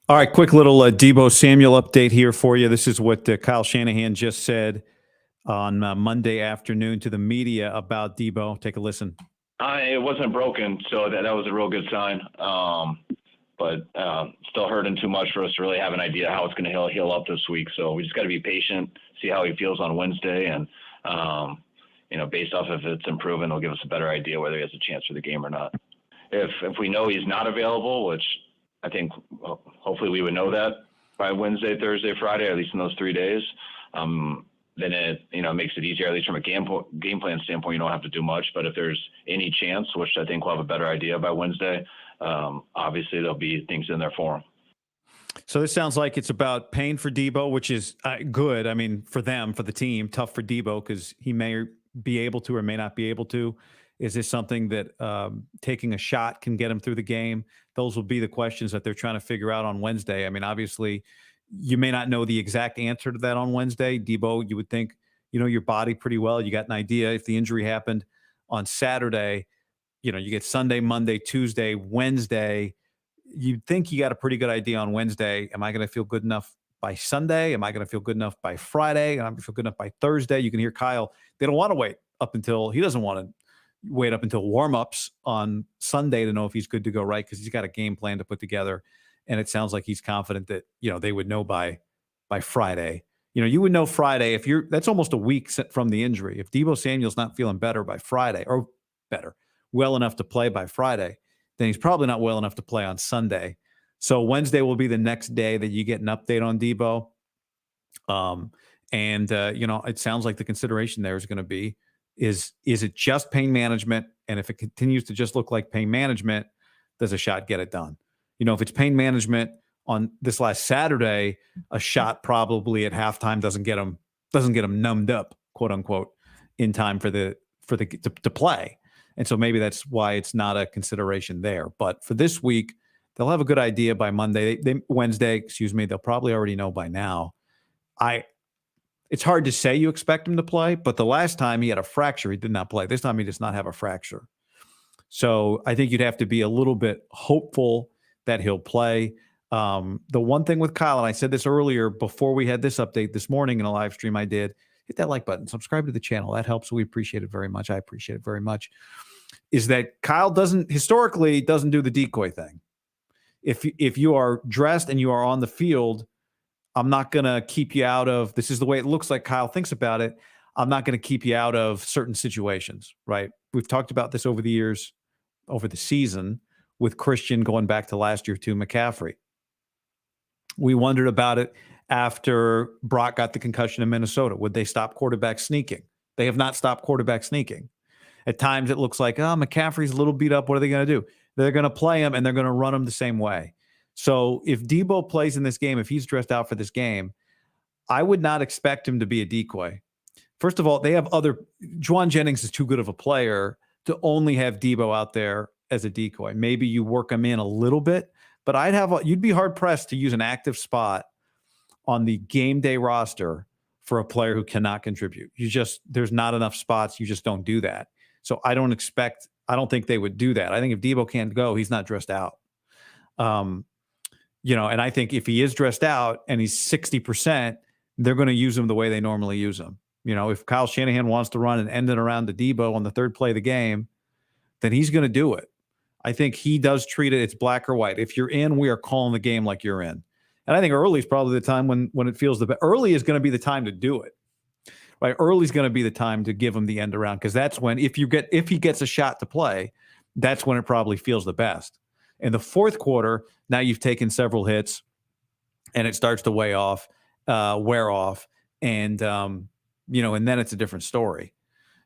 All right, quick little Deebo Samuel update here for you. This is what Kyle Shanahan just said on Monday afternoon to the media about Deebo. Take a listen. It wasn't broken, so that was a real good sign. But still hurting too much for us to really have an idea how it's going to heal up this week. So we just got to be patient, see how he feels on Wednesday, and based off if it's improving, it'll give us a better idea whether he has a chance for the game or not. If we know he's not available, which I think hopefully we would know that by Wednesday, Thursday, Friday, at least in those 3 days, then it makes it easier, at least from a game plan standpoint. You don't have to do much, but if there's any chance, which I think we'll have a better idea by Wednesday, obviously there'll be things in there for him. So this sounds like it's about pain for Deebo, which is good. I mean, for them, for the team, tough for Deebo because he may be able to or may not be able to. Is this something that taking a shot can get him through the game? Those will be the questions that they're trying to figure out on Wednesday. I mean, obviously, you may not know the exact answer to that on Wednesday. Deebo, you would think, you know your body pretty well. You got an idea. If the injury happened on Saturday, you get Sunday, Monday, Tuesday, Wednesday. You'd think you got a pretty good idea on Wednesday. Am I going to feel good enough by Sunday? Am I going to feel good enough by Friday? Am I going to feel good enough by Thursday? You can hear Kyle. They don't want to wait up until he doesn't want to wait up until warmups on Sunday to know if he's good to go, right? Because he's got a game plan to put together. And it sounds like he's confident that, they would know by Friday. You would know Friday that's almost a week from the injury. If Deebo Samuel's not feeling better by Friday or better, well enough to play by Friday, then he's probably not well enough to play on Sunday. So Wednesday will be the next day that you get an update on Deebo. It sounds like the consideration there is going to be, is it just pain management? And if it continues to just look like pain management, does a shot get it done? If it's pain management on this last Saturday, a shot probably at halftime doesn't get him numbed up, quote unquote, in time to play. And so maybe that's why it's not a consideration there. But for this week, they'll have a good idea by Monday. Wednesday, they'll probably already know by now. It's hard to say you expect him to play, but the last time he had a fracture, he did not play. This time he does not have a fracture. So I think you'd have to be a little bit hopeful that he'll play. The one thing with Kyle, and I said this earlier before we had this update this morning in a live stream I did, hit that like button, subscribe to the channel. That helps. We appreciate it very much. I appreciate it very much. Is that Kyle historically doesn't do the decoy thing. If you are dressed and you are on the field, I'm not going to keep you out of, this is the way it looks like Kyle thinks about it. I'm not going to keep you out of certain situations, right? We've talked about this over the years, over the season, with Christian going back to last year to McCaffrey. We wondered about it after Brock got the concussion in Minnesota. Would they stop quarterback sneaking? They have not stopped quarterback sneaking. At times it looks like, McCaffrey's a little beat up. What are they going to do? They're going to play him and they're going to run him the same way. So if Deebo plays in this game, if he's dressed out for this game, I would not expect him to be a decoy. First of all, they have Juwan Jennings is too good of a player to only have Deebo out there as a decoy. Maybe you work him in a little bit, but you'd be hard pressed to use an active spot on the game day roster for a player who cannot contribute. There's not enough spots. You just don't do that. So I don't think they would do that. I think if Deebo can't go, he's not dressed out. And I think if he is dressed out and he's 60%, they're going to use him the way they normally use him. If Kyle Shanahan wants to run and end it around to Deebo on the third play of the game, then he's going to do it. I think he does treat it's black or white. If you're in, we are calling the game like you're in. And I think early is probably the time when it feels the best. Early is going to be the time to do it. Right? Early is going to be the time to give him the end around, because that's when, if he gets a shot to play, that's when it probably feels the best. In the fourth quarter, now you've taken several hits, and it starts to wear off, and and then it's a different story.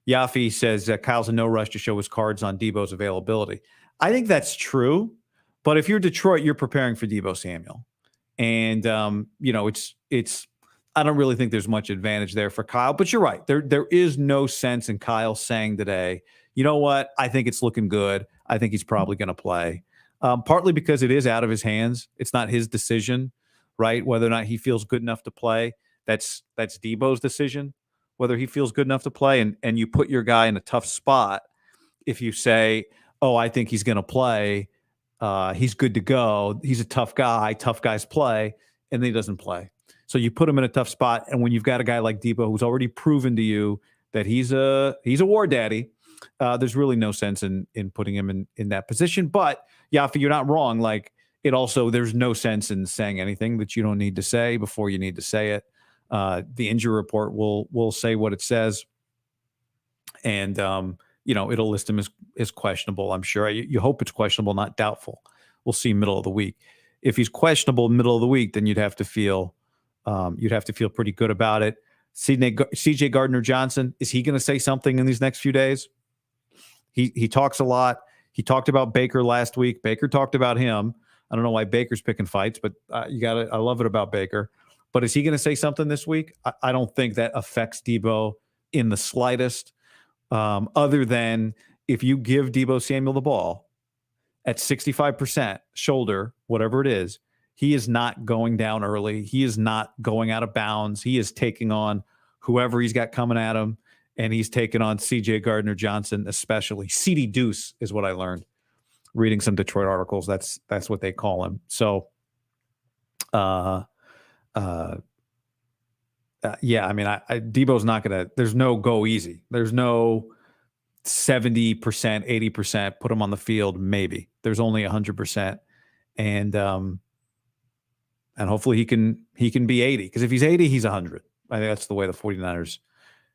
Yafi says Kyle's in no rush to show his cards on Deebo's availability. I think that's true, but if you're Detroit, you're preparing for Deebo Samuel, and it's. I don't really think there's much advantage there for Kyle, but you're right. There is no sense in Kyle saying today, you know what? I think it's looking good. I think he's probably going to play. Partly because it is out of his hands. It's not his decision, right? Whether or not he feels good enough to play, that's Deebo's decision, whether he feels good enough to play. And you put your guy in a tough spot if you say, oh, I think he's going to play, He's good to go. He's a tough guy. Tough guys play, and then he doesn't play. So you put him in a tough spot. And when you've got a guy like Deebo who's already proven to you that he's a war daddy, there's really no sense in putting him in that position. But Yafi, you're not wrong. Like there's no sense in saying anything that you don't need to say before you need to say it. The injury report will say what it says, and it'll list him as questionable. I'm sure. You hope it's questionable, not doubtful. We'll see middle of the week. If he's questionable middle of the week, then you'd have to feel pretty good about it. CJ Gardner-Johnson, is he going to say something in these next few days? He talks a lot. He talked about Baker last week. Baker talked about him. I don't know why Baker's picking fights, but I love it about Baker. But is he going to say something this week? I don't think that affects Deebo in the slightest, other than if you give Deebo Samuel the ball at 65% shoulder, whatever it is, he is not going down early. He is not going out of bounds. He is taking on whoever he's got coming at him, and he's taking on CJ Gardner-Johnson especially. CD Deuce is what I learned reading some Detroit articles. That's what they call him. So, yeah, I mean, Deebo's not going to – there's no go easy. There's no 70%, 80%, put him on the field, maybe. There's only 100%. And hopefully he can be 80. Because if he's 80, he's 100. I think that's the way the 49ers –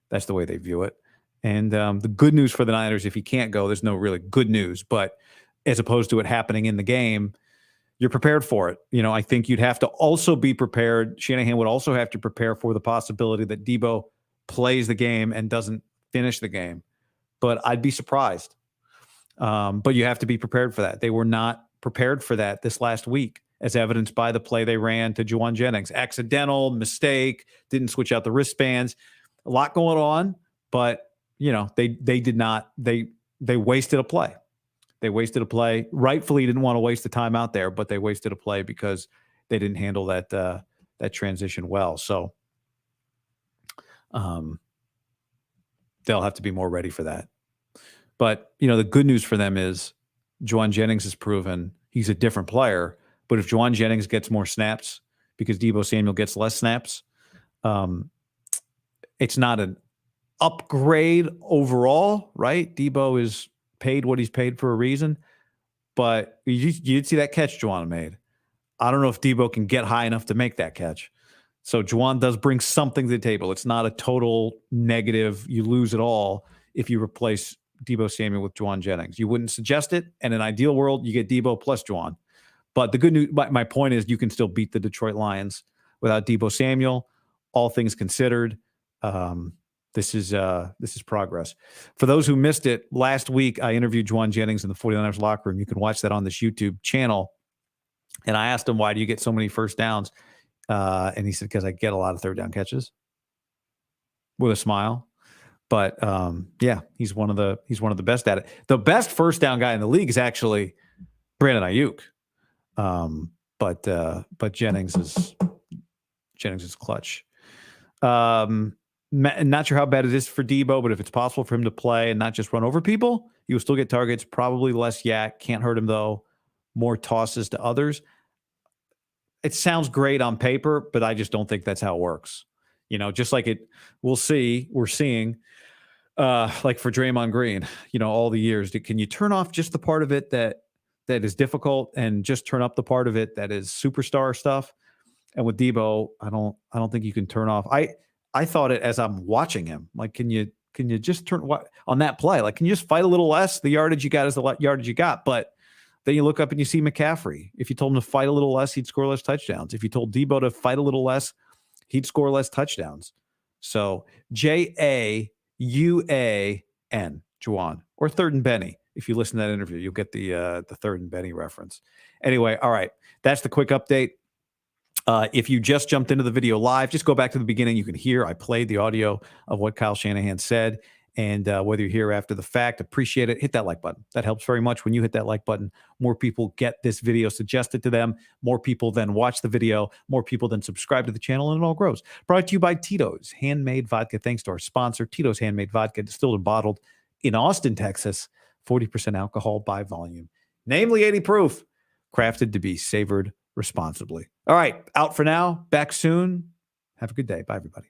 that's the way they view it. And the good news for the Niners, if he can't go, there's no really good news. But as opposed to it happening in the game, you're prepared for it. I think you'd have to also be prepared. Shanahan would also have to prepare for the possibility that Deebo plays the game and doesn't finish the game. But I'd be surprised. But you have to be prepared for that. They were not prepared for that this last week, as evidenced by the play they ran to Juwan Jennings. Accidental, mistake, didn't switch out the wristbands. A lot going on, but they did not. They wasted a play. They wasted a play. Rightfully didn't want to waste the time out there, but they wasted a play because they didn't handle that transition well. So they'll have to be more ready for that. But the good news for them is Juwan Jennings has proven he's a different player. But if Juwan Jennings gets more snaps because Deebo Samuel gets less snaps, it's not an upgrade overall, right? Deebo is paid what he's paid for a reason, but you did see that catch Juwan made. I don't know if Deebo can get high enough to make that catch. So Juwan does bring something to the table. It's not a total negative. You lose it all if you replace Deebo Samuel with Juwan Jennings. You wouldn't suggest it. And in an ideal world, you get Deebo plus Juwan. But the good news, my point is, you can still beat the Detroit Lions without Deebo Samuel. All things considered, this is progress. For those who missed it, last week I interviewed Juwan Jennings in the 49ers locker room. You can watch that on this YouTube channel. And I asked him, why do you get so many first downs? And he said, because I get a lot of third down catches, with a smile. But yeah, he's one of the best at it. The best first down guy in the league is actually Brandon Ayuk. But Jennings is clutch. Not sure how bad it is for Deebo, but if it's possible for him to play and not just run over people, he will still get targets. Probably less yak. Can't hurt him though. More tosses to others. It sounds great on paper, but I just don't think that's how it works. Just like it, we're seeing, like for Draymond Green, all the years, can you turn off just the part of it that is difficult and just turn up the part of it that is superstar stuff? And with Deebo, I don't think you can turn off. I thought it as I'm watching him, like, can you just turn on that play? Like, can you just fight a little less? The yardage you got is the yardage you got. But then you look up and you see McCaffrey. If you told him to fight a little less, he'd score less touchdowns. If you told Deebo to fight a little less, he'd score less touchdowns. So Jauan, Juwan, or Third and Benny. If you listen to that interview, you'll get the Third and Benny reference. Anyway, all right, that's the quick update. If you just jumped into the video live, just go back to the beginning. You can hear I played the audio of what Kyle Shanahan said. And whether you're here after the fact, appreciate it. Hit that like button. That helps very much. When you hit that like button, more people get this video suggested to them. More people then watch the video. More people then subscribe to the channel, and it all grows. Brought to you by Tito's Handmade Vodka. Thanks to our sponsor, Tito's Handmade Vodka, distilled and bottled in Austin, Texas. 40% alcohol by volume. Namely 80 proof. crafted to be savored responsibly. All right, out for now. Back soon. Have a good day. Bye, everybody.